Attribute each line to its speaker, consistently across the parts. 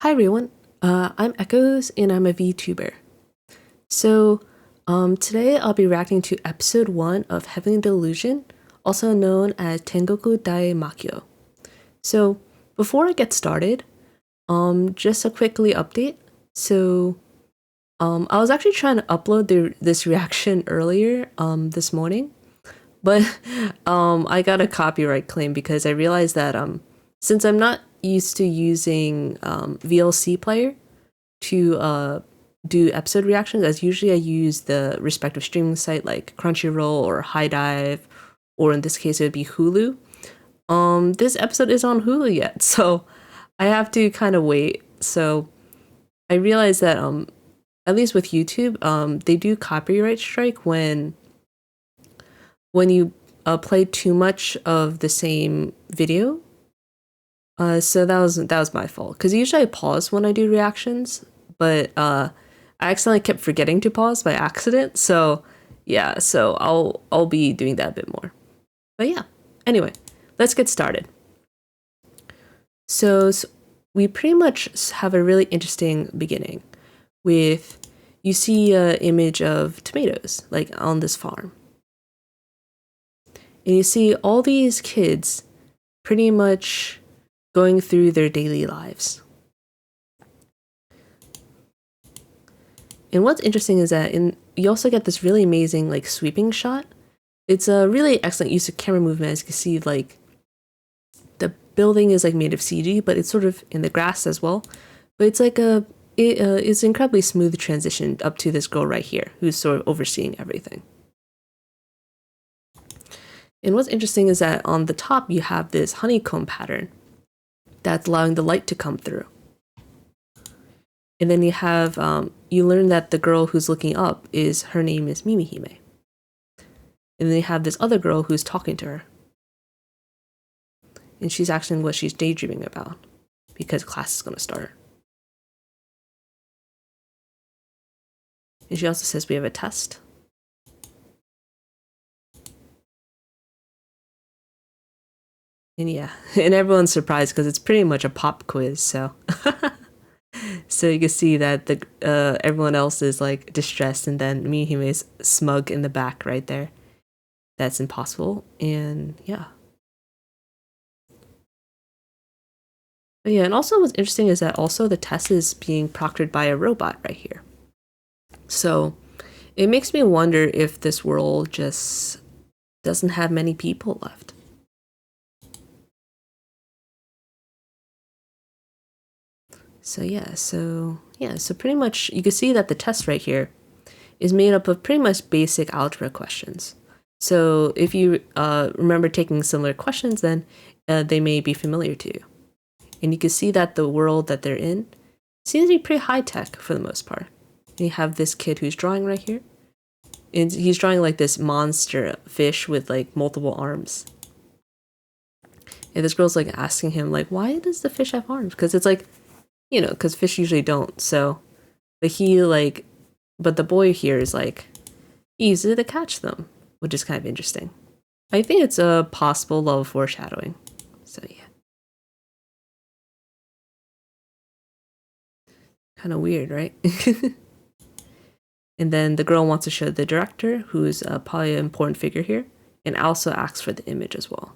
Speaker 1: Hi everyone, I'm Echoes and I'm a VTuber. So, today I'll be reacting to episode 1 of Heavenly Delusion, also known as Tengoku Daimakyou. So, before I get started, just a quickly update. So, I was actually trying to upload this reaction earlier, this morning, but I got a copyright claim because I realized that since I'm not used to using VLC player to do episode reactions, as usually I use the respective streaming site like Crunchyroll or High Dive, or in this case it would be Hulu. This episode is on Hulu yet, so I have to kind of wait. So I realized that at least with YouTube, they do copyright strike when you play too much of the same video. So that was my fault, because usually I pause when I do reactions, but I accidentally kept forgetting to pause by accident. So yeah, so I'll be doing that a bit more. But yeah, anyway, let's get started. So we pretty much have a really interesting beginning with, you see an image of tomatoes like on this farm, and you see all these kids pretty much going through their daily lives. And what's interesting is that you also get this really amazing like sweeping shot. It's a really excellent use of camera movement. As you can see, like the building is like made of CG, but it's sort of in the grass as well. But it's like it's an incredibly smooth transition up to this girl right here who's sort of overseeing everything. And what's interesting is that on the top you have this honeycomb pattern that's allowing the light to come through. And then you have, you learn that the girl who's looking up her name is Mimihime. And then you have this other girl who's talking to her. And she's asking what she's daydreaming about, because class is going to start. And she also says we have a test. And yeah, and everyone's surprised because it's pretty much a pop quiz, so. So you can see that everyone else is like distressed, and then Mihime is smug in the back right there. That's impossible, and yeah. But yeah, and also what's interesting is that also the test is being proctored by a robot right here. So it makes me wonder if this world just doesn't have many people left. So pretty much you can see that the test right here is made up of pretty much basic algebra questions. So if you remember taking similar questions, then they may be familiar to you. And you can see that the world that they're in seems to be pretty high-tech for the most part. And you have this kid who's drawing right here. And he's drawing like this monster fish with like multiple arms. And this girl's like asking him like, why does the fish have arms? Because it's like, you know, because fish usually don't. So, but the boy here is like, easy to catch them, which is kind of interesting. I think it's a possible level of foreshadowing. So yeah. Kind of weird, right? And then the girl wants to show the director, who's probably an important figure here, and also asks for the image as well.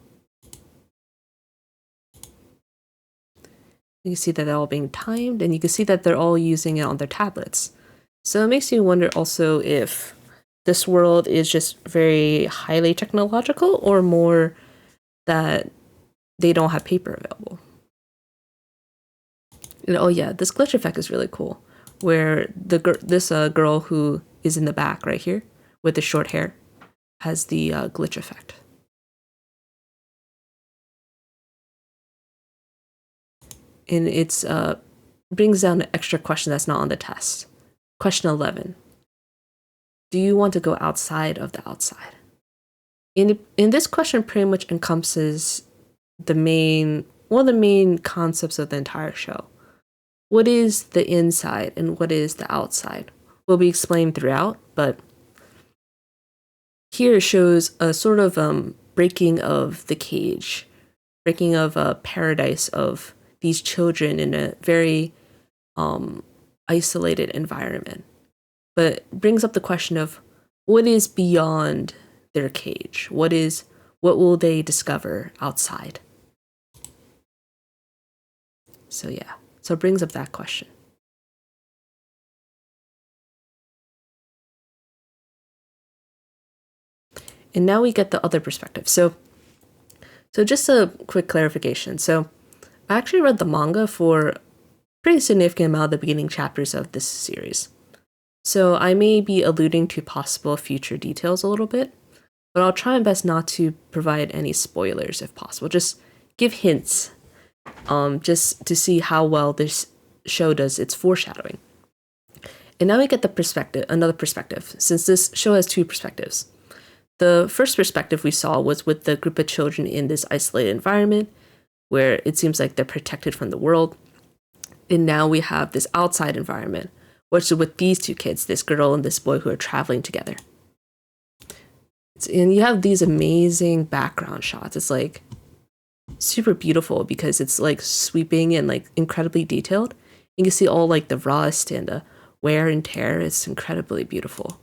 Speaker 1: You can see that they're all being timed, and you can see that they're all using it on their tablets. So it makes you wonder also if this world is just very highly technological, or more that they don't have paper available. And oh yeah, this glitch effect is really cool, where this girl who is in the back right here with the short hair has the glitch effect. And it's brings down an extra question that's not on the test. Question 11. Do you want to go outside of the outside? In this question pretty much encompasses one of the main concepts of the entire show. What is the inside and what is the outside? Will be explained throughout, but here it shows a sort of breaking of the cage, breaking of a paradise of these children in a very isolated environment, but brings up the question of what is beyond their cage. What will they discover outside? So yeah, so it brings up that question. And now we get the other perspective. So just a quick clarification. So I actually read the manga for a pretty significant amount of the beginning chapters of this series. So I may be alluding to possible future details a little bit, but I'll try my best not to provide any spoilers if possible. Just give hints, just to see how well this show does its foreshadowing. And now we get another perspective, since this show has two perspectives. The first perspective we saw was with the group of children in this isolated environment where it seems like they're protected from the world. And now we have this outside environment, which is with these two kids, this girl and this boy who are traveling together. And you have these amazing background shots. It's like super beautiful because it's like sweeping and like incredibly detailed. You can see all like the rust and the wear and tear. It's incredibly beautiful.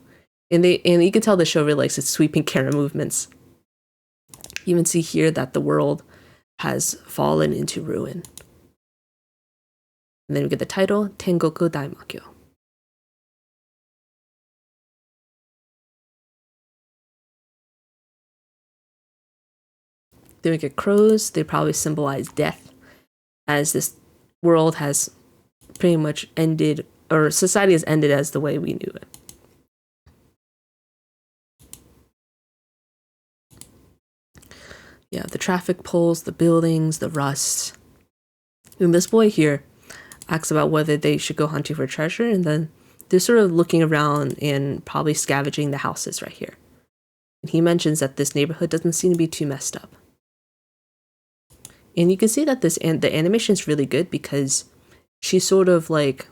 Speaker 1: And you can tell the show really likes its sweeping camera movements. You even see here that the world has fallen into ruin. And then we get the title, Tengoku Daimakyou. Then we get crows. They probably symbolize death, as this world has pretty much ended, or society has ended as the way we knew it. Yeah, the traffic poles, the buildings, the rust. And this boy here asks about whether they should go hunting for treasure, and then they're sort of looking around and probably scavenging the houses right here. And he mentions that this neighborhood doesn't seem to be too messed up. And you can see that the animation is really good because she's sort of like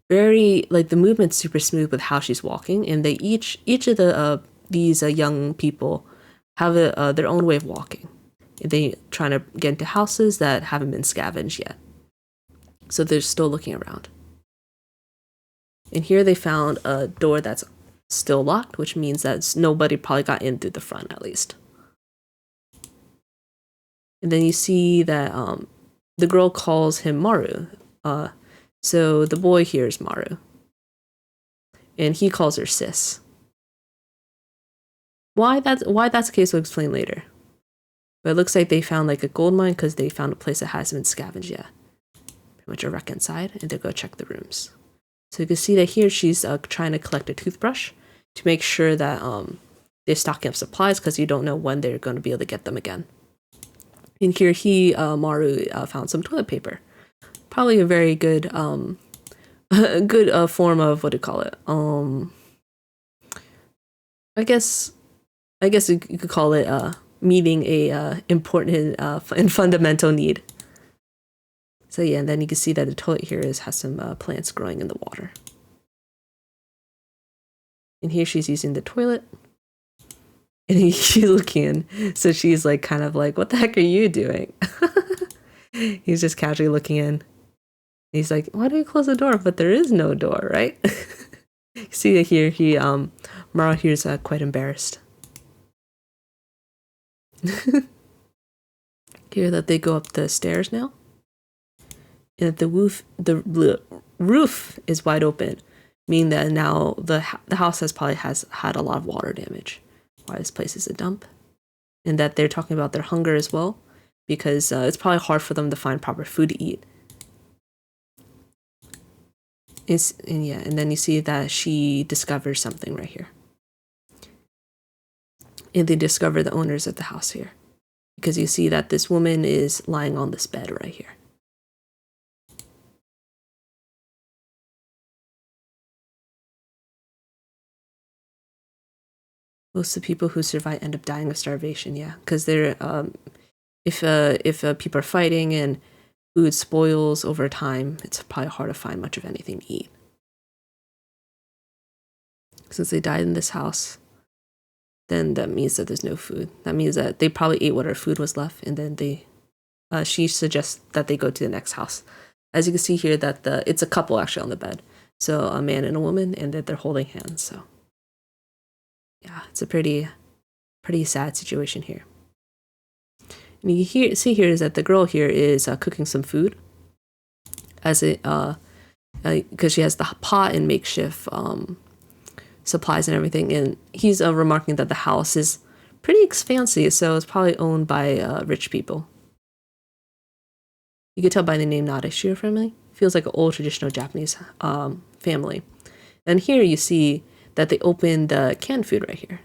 Speaker 1: very, like the movement's super smooth with how she's walking, and they each of these young people have their own way of walking. They trying to get into houses that haven't been scavenged yet. So they're still looking around. And here they found a door that's still locked, which means that nobody probably got in through the front at least. And then you see that the girl calls him Maru. So the boy here is Maru. And he calls her sis. Why that's the case, we'll explain later. But it looks like they found like a gold mine because they found a place that hasn't been scavenged yet. Pretty much a wreck inside, and they'll go check the rooms. So you can see that here she's trying to collect a toothbrush to make sure that they're stocking up supplies because you don't know when they're going to be able to get them again. And here Maru found some toilet paper. Probably a very good good form of, what do you call it? I guess you could call it meeting a important and fundamental need. So yeah, and then you can see that the toilet here has some plants growing in the water. And here she's using the toilet. And he's looking in. So she's like kind of like, what the heck are you doing? He's just casually looking in. He's like, why do you close the door? But there is no door, right? You see here Maru here is quite embarrassed. Here that they go up the stairs now. And the roof is wide open, meaning that now the house has had a lot of water damage. Why this place is a dump. And that they're talking about their hunger as well, because it's probably hard for them to find proper food to eat. And then you see that she discovers something right here. And they discover the owners of the house here, because you see that this woman is lying on this bed right here. Most of the people who survive end up dying of starvation, yeah, because they're if people are fighting and food spoils over time, it's probably hard to find much of anything to eat. Since they died in this house, then that means that there's no food. That means that they probably ate whatever food was left, and then she suggests that they go to the next house. as you can see here that it's a couple actually on the bed. So a man and a woman, and that they're holding hands. So yeah, it's a pretty sad situation here. And you see here is that the girl here is cooking some food, as it because she has the pot and makeshift supplies and everything. And he's remarking that the house is pretty expansive, so it's probably owned by rich people. You can tell by the name Nadeshiro family. Feels like an old traditional Japanese family. And here you see that they opened the canned food right here,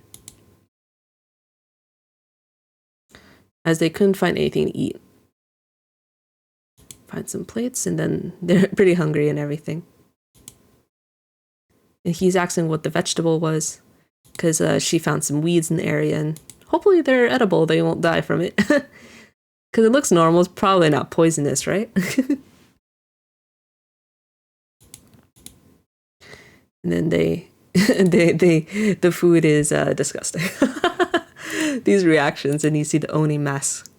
Speaker 1: as they couldn't find anything to eat. Find some plates, and then they're pretty hungry and everything. And he's asking what the vegetable was, because she found some weeds in the area, and hopefully they're edible, they won't die from it. Because it looks normal, it's probably not poisonous, right? And then the food is disgusting. These reactions, and you see the Oni mask.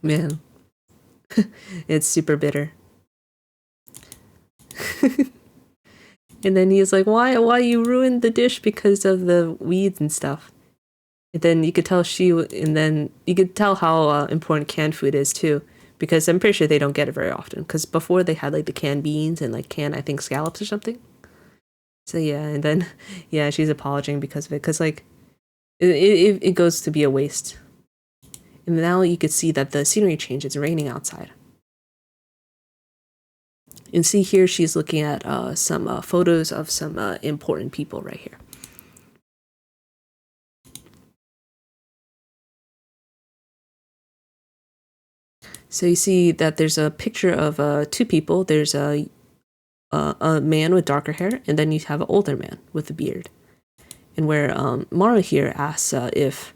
Speaker 1: Man, it's super bitter. And then he's like, why you ruined the dish because of the weeds and stuff. And then you could tell how important canned food is too, because I'm pretty sure they don't get it very often, because before they had like the canned beans and like canned, I think, scallops or something. So yeah, and then yeah, she's apologizing because of it, because like it goes to be a waste. And now you could see that the scenery change, it's raining outside. And see here, she's looking at some photos of some important people right here. So you see that there's a picture of two people. There's a man with darker hair, and then you have an older man with a beard. And where Mara here asks if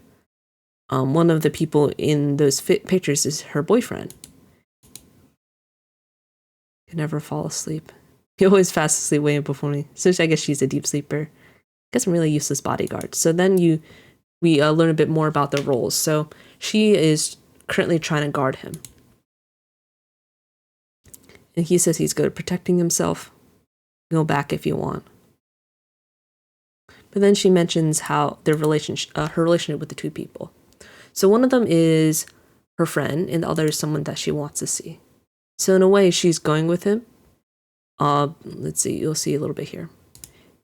Speaker 1: one of the people in those pictures is her boyfriend. Can never fall asleep. He always fast asleep waiting before me. So I guess she's a deep sleeper. I guess I'm really useless bodyguard. So then we learn a bit more about the roles. So she is currently trying to guard him. And he says he's good at protecting himself. Go back if you want. But then she mentions how her relationship with the two people. So one of them is her friend, and the other is someone that she wants to see. So in a way, she's going with him. Let's see, you'll see a little bit here.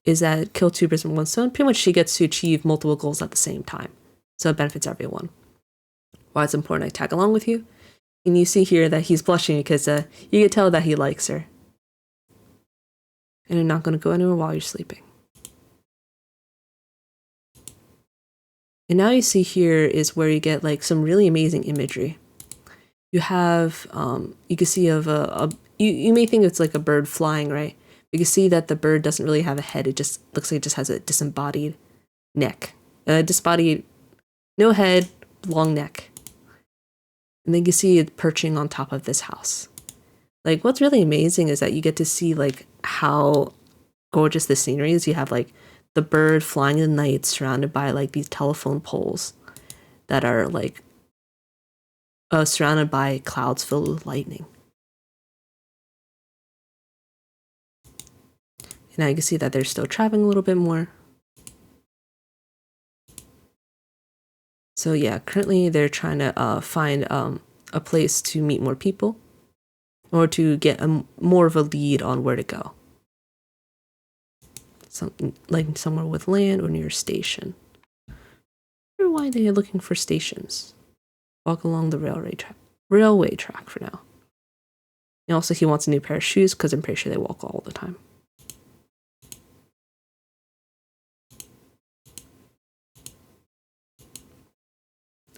Speaker 1: Is that kill two birds with one stone? Pretty much she gets to achieve multiple goals at the same time. So it benefits everyone. Why it's important I tag along with you. And you see here that he's blushing because you can tell that he likes her. And you're not going to go anywhere while you're sleeping. And now you see here is where you get like some really amazing imagery. You have, you can see you may think it's like a bird flying, right? You can see that the bird doesn't really have a head. It just looks like it just has a disembodied neck. No head, long neck. And then you see it perching on top of this house. Like, what's really amazing is that you get to see like how gorgeous the scenery is. You have like the bird flying in the night surrounded by like these telephone poles that are like surrounded by clouds filled with lightning. And now you can see that they're still traveling a little bit more. So yeah, currently they're trying to find a place to meet more people, or to get more of a lead on where to go. Something like somewhere with land or near a station. I wonder why they're looking for stations. Walk along the railway track for now. And also he wants a new pair of shoes because I'm pretty sure they walk all the time.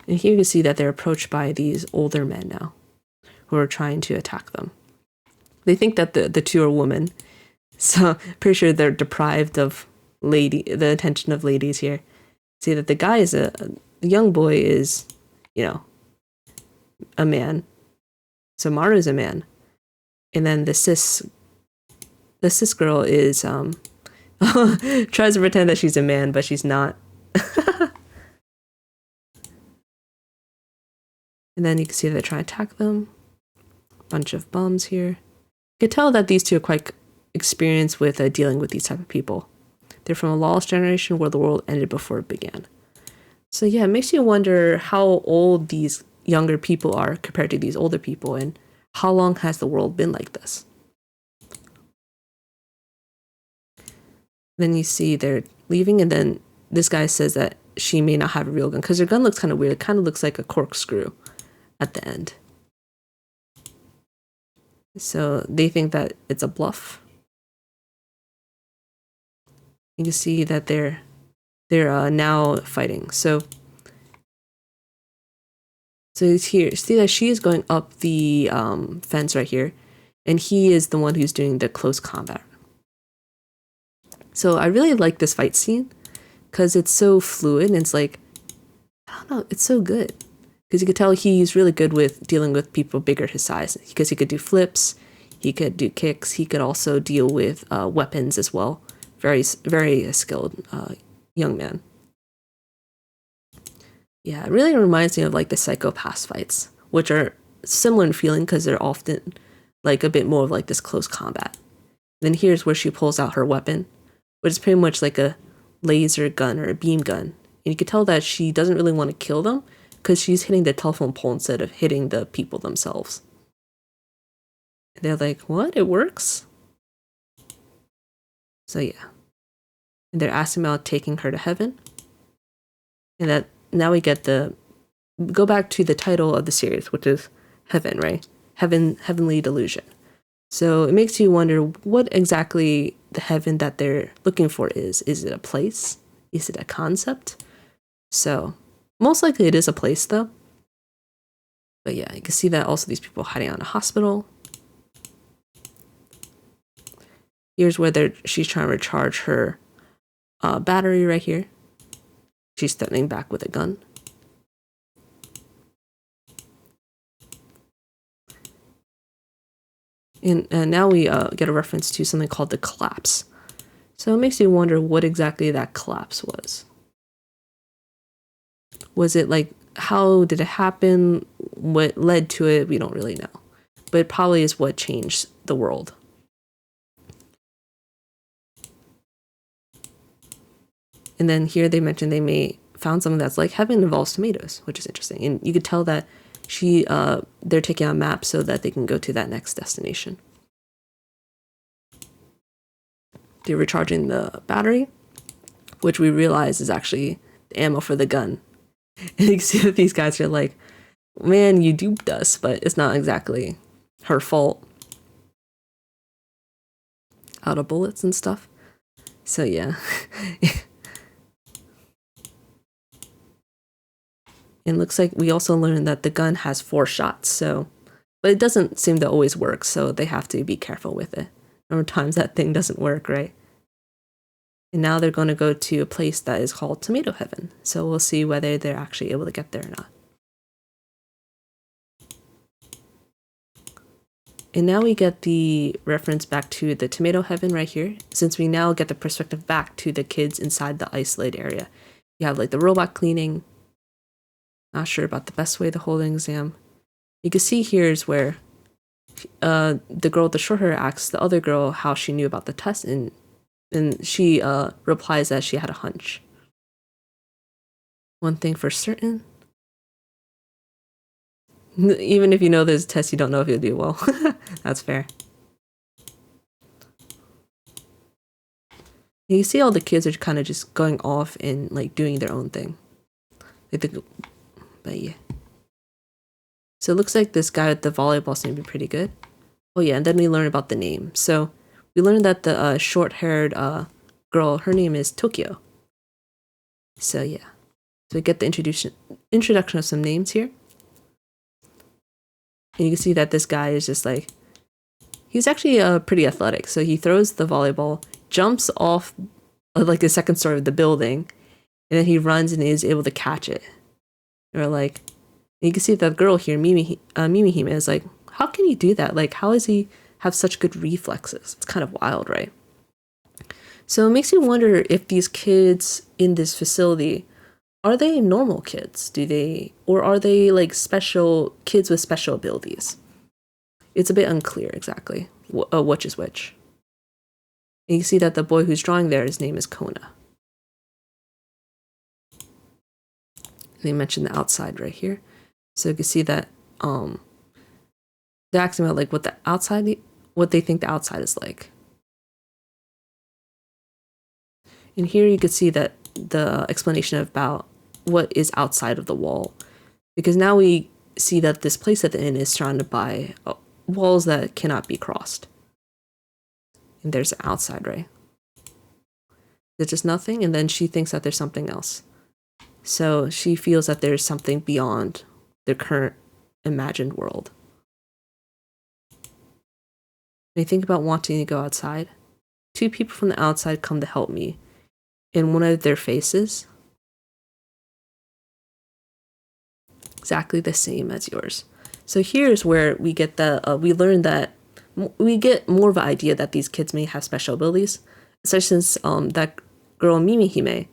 Speaker 1: And here you can see that they're approached by these older men now, who are trying to attack them. They think that the two are women, so pretty sure they're deprived of the attention of ladies here. See that the guy is the young boy is, a man. So Maru's a man, and then the cis girl is tries to pretend that she's a man, but she's not. And then you can see they're trying to attack them. Bunch of bums here. could tell that these two are quite experienced with dealing with these type of people. They're from a lost generation where the world ended before it began. So yeah, it makes you wonder how old these younger people are compared to these older people, and how long has the world been like this? Then you see they're leaving, and then this guy says that she may not have a real gun because her gun looks kind of weird. It kind of looks like a corkscrew at the end. So they think that it's a bluff. You can see that they're now fighting. So it's here. See that she is going up the fence right here, and he is the one who's doing the close combat. So I really like this fight scene because it's so fluid, and it's like, I don't know, it's so good. Because you could tell he's really good with dealing with people bigger his size, because he could do flips, he could do kicks, he could also deal with weapons as well. Very, very skilled young man. Yeah, it really reminds me of like the Psycho-Pass fights, which are similar in feeling because they're often like a bit more of like this close combat. Then here's where she pulls out her weapon, which is pretty much like a laser gun or a beam gun. And you can tell that she doesn't really want to kill them because she's hitting the telephone pole instead of hitting the people themselves. And they're like, what? It works? So yeah. And they're asking about taking her to heaven. And that now we get go back to the title of the series, which is Heaven, right? Heavenly Delusion. So it makes you wonder what exactly the heaven that they're looking for is. Is it a place? Is it a concept? So most likely it is a place though. But yeah, you can see that also these people hiding out in a hospital. Here's where she's trying to recharge her battery right here. She's threatening back with a gun. And now we get a reference to something called the collapse. So it makes you wonder what exactly that collapse was. Was it like, how did it happen? What led to it? We don't really know. But it probably is what changed the world. And then here they mentioned they may found something that's like heaven involves tomatoes, which is interesting. And you could tell that they're taking out maps so that they can go to that next destination. They're recharging the battery, which we realize is actually the ammo for the gun. And you can see that these guys are like, man, you duped us, but it's not exactly her fault. Out of bullets and stuff. So yeah. And looks like we also learned that the gun has 4 shots, but it doesn't seem to always work, so they have to be careful with it. There are times that thing doesn't work, right? And now they're going to go to a place that is called Tomato Heaven, so we'll see whether they're actually able to get there or not. And now we get the reference back to the Tomato Heaven right here, since we now get the perspective back to the kids inside the isolated area. You have like the robot cleaning. Not sure about the best way to hold an exam. You can see here is where the girl with the short hair asks the other girl how she knew about the test, and she replies that she had a hunch. One thing for certain. Even if you know there's a test, you don't know if you'll do well. That's fair. You see all the kids are kind of just going off and like doing their own thing. But yeah. So it looks like this guy with the volleyball seemed to be pretty good. Oh yeah, and then we learn about the name. So we learned that the short-haired girl, her name is Tokyo. So yeah. So we get the introduction of some names here. And you can see that this guy is just like, he's actually pretty athletic. So he throws the volleyball, jumps off like the second story of the building, and then he runs and is able to catch it. Or like, you can see that girl here, Mimihime, is like, how can he do that? Like, how does he have such good reflexes? It's kind of wild, right? So it makes you wonder if these kids in this facility, are they normal kids? Or are they like special kids with special abilities? It's a bit unclear exactly. which is which. And you can see that the boy who's drawing there, his name is Kona. And they mentioned the outside right here. So you can see that they're asking about like what they think the outside is like. And here you can see that the explanation about what is outside of the wall. Because now we see that this place at the inn is surrounded by walls that cannot be crossed. And there's the outside, right? There's just nothing, and then she thinks that there's something else. So she feels that there's something beyond their current imagined world. When I think about wanting to go outside, 2 people from the outside come to help me. And one of their faces, exactly the same as yours. So here's where we get we learn that we get more of an idea that these kids may have special abilities, especially since that girl Mimihime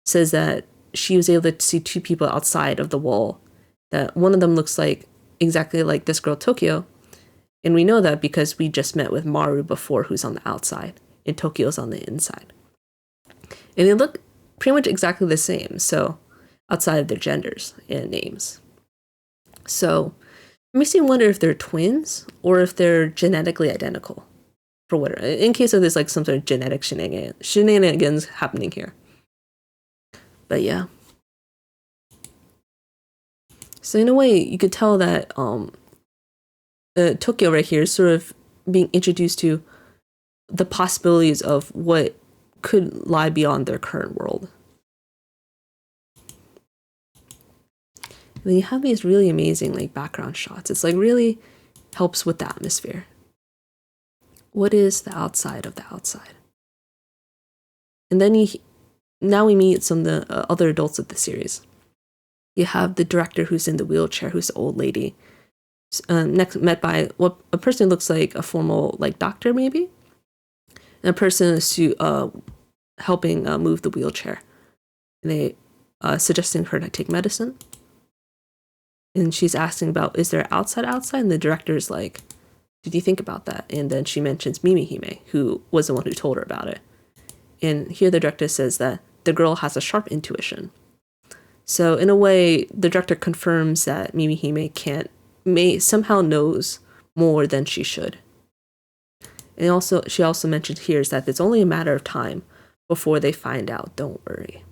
Speaker 1: says that she was able to see 2 people outside of the wall, that one of them looks like exactly like this girl Tokyo, and we know that because we just met with Maru before, who's on the outside, and Tokyo's on the inside. And they look pretty much exactly the same, so outside of their genders and names. So it makes me wonder if they're twins or if they're genetically identical. For what, in case of this like some sort of genetic shenanigans happening here. But yeah. So in a way, you could tell that Tokyo right here is sort of being introduced to the possibilities of what could lie beyond their current world. And then you have these really amazing like background shots. It's like really helps with the atmosphere. What is the outside of the outside? And then now we meet some of the other adults of the series. You have the director who's in the wheelchair, who's the old lady. Next met by a person who looks like a formal like doctor maybe, and a person helping move the wheelchair. And they suggesting her to take medicine. And she's asking about, is there outside? And the director's like, did you think about that? And then she mentions Mimihime, who was the one who told her about it. And here the director says that the girl has a sharp intuition. So in a way, the director confirms that Mimihime may somehow knows more than she should. And she also mentioned here is that it's only a matter of time before they find out. Don't worry.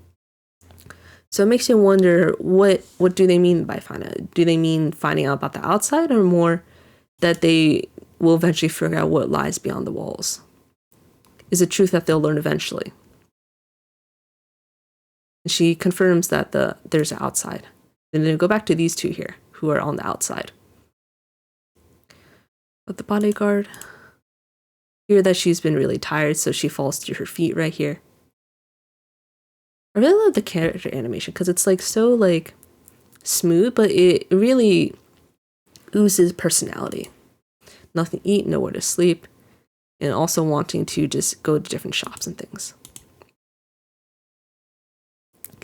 Speaker 1: So it makes you wonder, what do they mean by find out? Do they mean finding out about the outside, or more that they will eventually figure out what lies beyond the walls? Is it truth that they'll learn eventually? And she confirms that there's an outside. And then go back to these 2 here, who are on the outside. But the bodyguard, hear that she's been really tired, so she falls to her feet right here. I really love the character animation because it's like so like smooth, but it really oozes personality. Nothing to eat, nowhere to sleep, and also wanting to just go to different shops and things.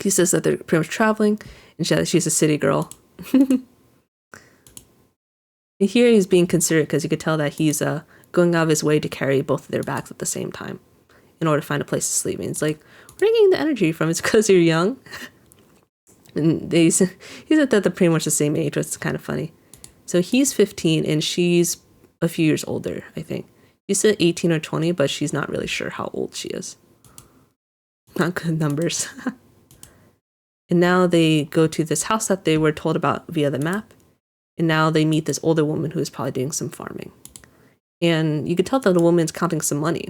Speaker 1: He says that they're pretty much traveling, and she's a city girl. And here he's being considerate because you could tell that he's going out of his way to carry both of their bags at the same time in order to find a place to sleep. And it's like, where are you getting the energy from? It's because you're young. And he said that they're pretty much the same age, which is kind of funny. So he's 15 and she's a few years older, I think. She said 18 or 20, but she's not really sure how old she is. Not good numbers. And now they go to this house that they were told about via the map. And now they meet this older woman who is probably doing some farming. And you could tell that the woman's counting some money.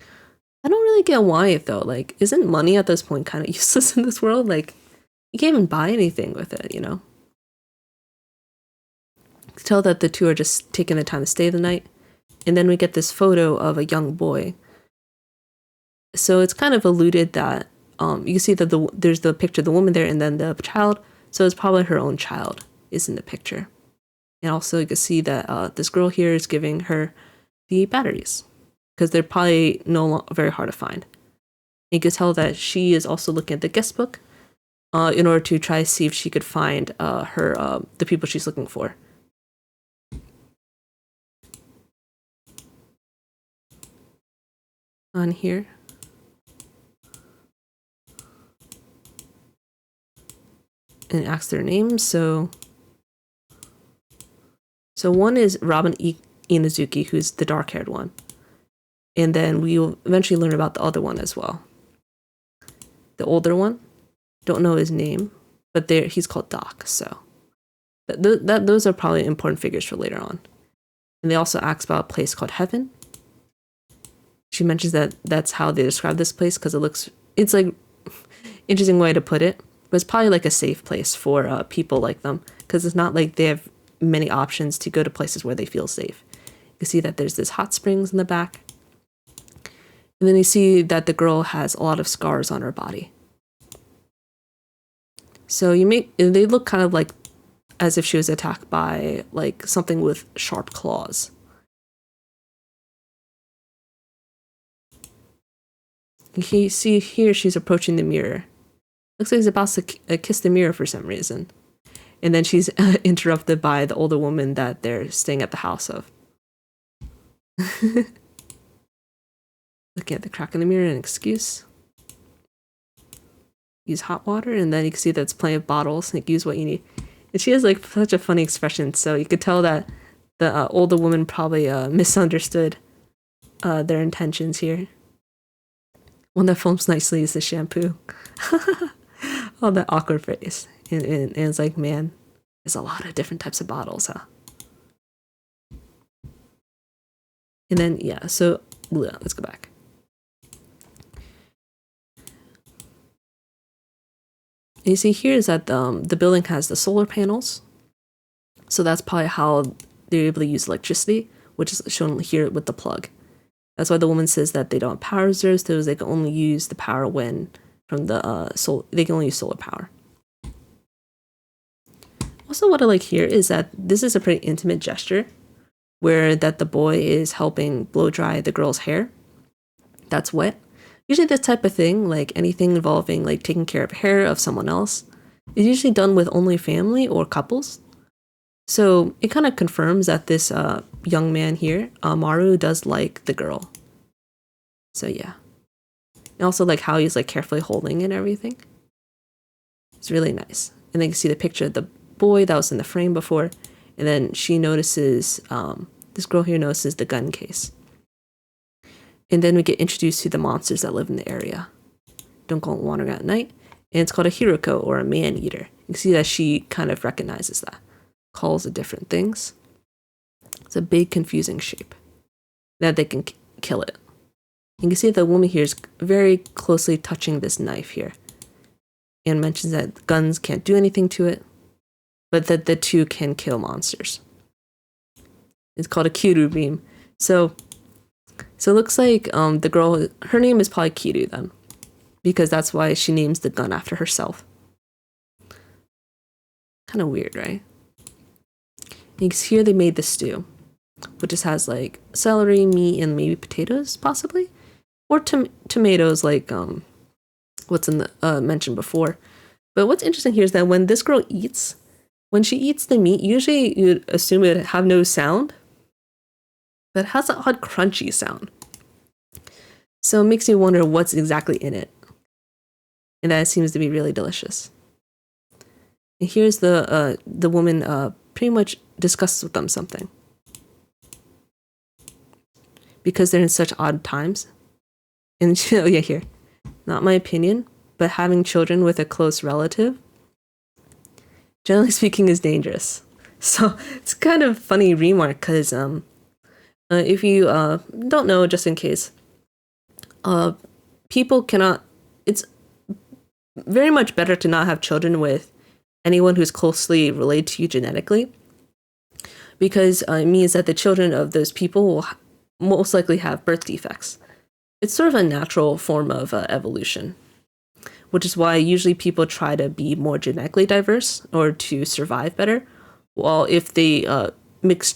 Speaker 1: I don't really get why, though. Like, isn't money at this point kind of useless in this world? Like, you can't even buy anything with it, you know? You can tell that the 2 are just taking the time to stay the night. And then we get this photo of a young boy. So it's kind of alluded that you can see that there's the picture of the woman there and then the child. So it's probably her own child is in the picture. And also you can see that this girl here is giving her the batteries because they're probably very hard to find. And you can tell that she is also looking at the guest book in order to try to see if she could find the people she's looking for. on here. And asks their names. So one is Robin Inazuki, who's the dark-haired one. And then we'll eventually learn about the other one as well. The older one, don't know his name, but he's called Doc, so those are probably important figures for later on. And they also ask about a place called Heaven. She mentions that that's how they describe this place because it's like interesting way to put it, but it's probably like a safe place for people like them because it's not like they have many options to go to places where they feel safe. You can see that there's this hot springs in the back. And then you see that the girl has a lot of scars on her body. So they look kind of like as if she was attacked by like something with sharp claws. You see here she's approaching the mirror. Looks like she's about to kiss the mirror for some reason. And then she's interrupted by the older woman that they're staying at the house of. Looking at the crack in the mirror, an excuse. Use hot water, and then you can see that it's plenty of bottles. Like, use what you need. And she has like such a funny expression, so you could tell that the older woman probably misunderstood their intentions here. One that films nicely is the shampoo. Oh, that awkward face. And it's like, man, there's a lot of different types of bottles, huh? And then, yeah, so let's go back. And you see here is that the building has the solar panels. So that's probably how they're able to use electricity, which is shown here with the plug. That's why the woman says that they don't have power reserves, so they can only use the power when from the they can only use solar power. Also, what I like here is that this is a pretty intimate gesture, where that the boy is helping blow dry the girl's hair. That's wet. Usually this type of thing, like anything involving like taking care of hair of someone else, is usually done with only family or couples. So it kind of confirms that this young man here, Maru, does like the girl. So yeah. And also like how he's like carefully holding it and everything. It's really nice. And then you can see the picture of the boy that was in the frame before. And then she notices, this girl here notices the gun case. And then we get introduced to the monsters that live in the area. Don't go wandering at night. And it's called a Hiroko, or a man-eater. You can see that she kind of recognizes that. Calls it different things. It's a big, confusing shape. That they can kill it. You can see the woman here is very closely touching this knife here. And mentions that guns can't do anything to it. But that the two can kill monsters. It's called a Kiru beam. So it looks like the girl, her name is probably Kiru then. Because that's why she names the gun after herself. Kind of weird, right? And here they made the stew. Which just has like celery, meat, and maybe potatoes, possibly? Or tomatoes like what's in the mentioned before. But what's interesting here is that when this girl eats, when she eats the meat, usually you'd assume it would have no sound. But it has an odd crunchy sound. So it makes you wonder what's exactly in it. And that seems to be really delicious. And here's the woman pretty much discusses with them something. Because they're in such odd times. And oh yeah, here. Not my opinion, but having children with a close relative, generally speaking, is dangerous. So it's kind of funny remark because if you don't know, just in case, people cannot, it's very much better to not have children with anyone who's closely related to you genetically, because it means that the children of those people will most likely have birth defects. It's sort of a natural form of evolution, which is why usually people try to be more genetically diverse or to survive better. While if they mix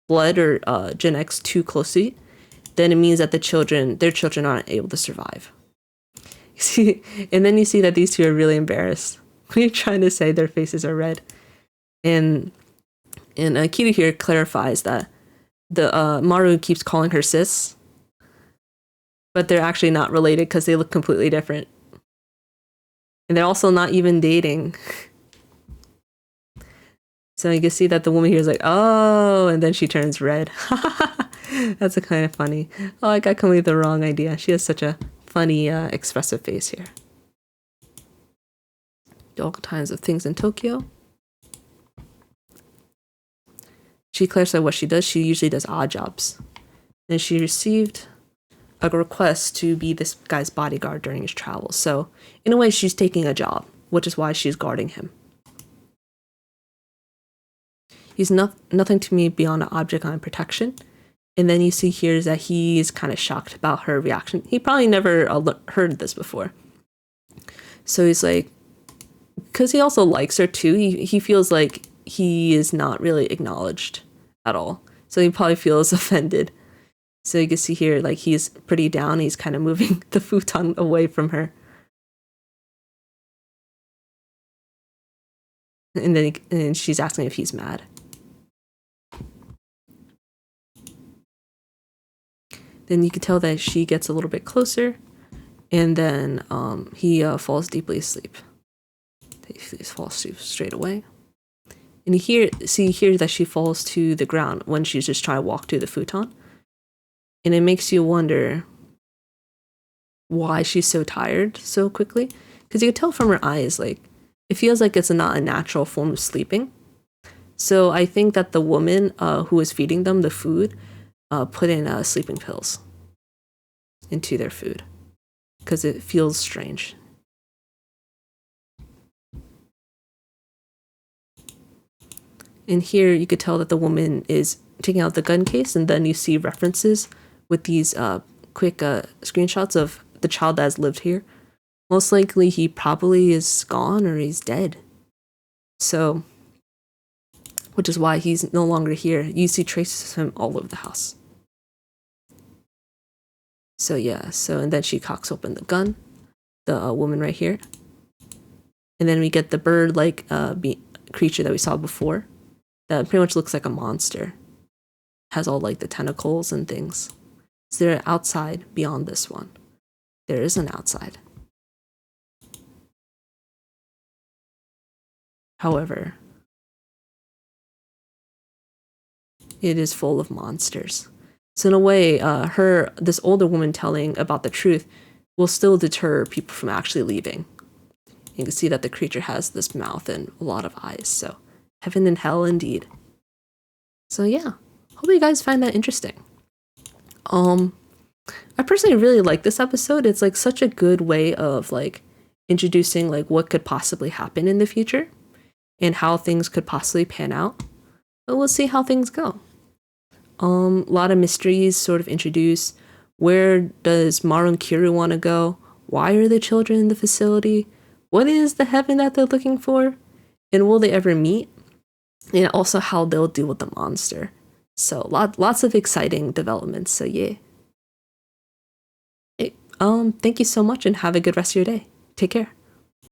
Speaker 1: blood or Gen X too closely, then it means that their children aren't able to survive. You see, and then you see that these two are really embarrassed when you're trying to say their faces are red. And Kiru here clarifies that the Maru keeps calling her sis, but they're actually not related because they look completely different. And they're also not even dating. So you can see that the woman here is like, oh, and then she turns red. That's a kind of funny. Oh, I got completely the wrong idea. She has such a funny, expressive face here. All kinds of things in Tokyo. She clarified what she does. She usually does odd jobs. And she received a request to be this guy's bodyguard during his travels. So in a way, she's taking a job, which is why she's guarding him. He's nothing to me beyond an object on protection. And then you see here is that he is kind of shocked about her reaction. He probably never heard this before. So he's like, because he also likes her too, he feels like he is not really acknowledged at all. So he probably feels offended. So you can see here, like, he's pretty down. He's kind of moving the futon away from her. And then she's asking if he's mad. Then you can tell that she gets a little bit closer, and then he falls deeply asleep. He falls asleep straight away. And you see here that she falls to the ground when she's just trying to walk to the futon. And it makes you wonder why she's so tired so quickly. Because you can tell from her eyes, like, it feels like it's not a natural form of sleeping. So I think that the woman who was feeding them the food put in sleeping pills into their food because it feels strange. And here you could tell that the woman is taking out the gun case, and then you see references with these quick screenshots of the child that has lived here. Most likely he probably is gone or he's dead. So, which is why he's no longer here. You see traces of him all over the house. So yeah, and then she cocks open the gun, the woman right here. And then we get the bird-like creature that we saw before. That pretty much looks like a monster. Has all like the tentacles and things. Is there an outside beyond this one? There is an outside. However, it is full of monsters. So in a way, this older woman telling about the truth will still deter people from actually leaving. You can see that the creature has this mouth and a lot of eyes. So heaven and hell indeed. So yeah, hope you guys find that interesting. I personally really like this episode. It's like such a good way of like introducing like what could possibly happen in the future and how things could possibly pan out. But we'll see how things go. A lot of mysteries sort of introduced. Where does Maru and Kiru want to go? Why are the children in the facility? What is the heaven that they're looking for? And will they ever meet? And also how they'll deal with the monster. So lots of exciting developments. So yeah. Hey, thank you so much and have a good rest of your day. Take care.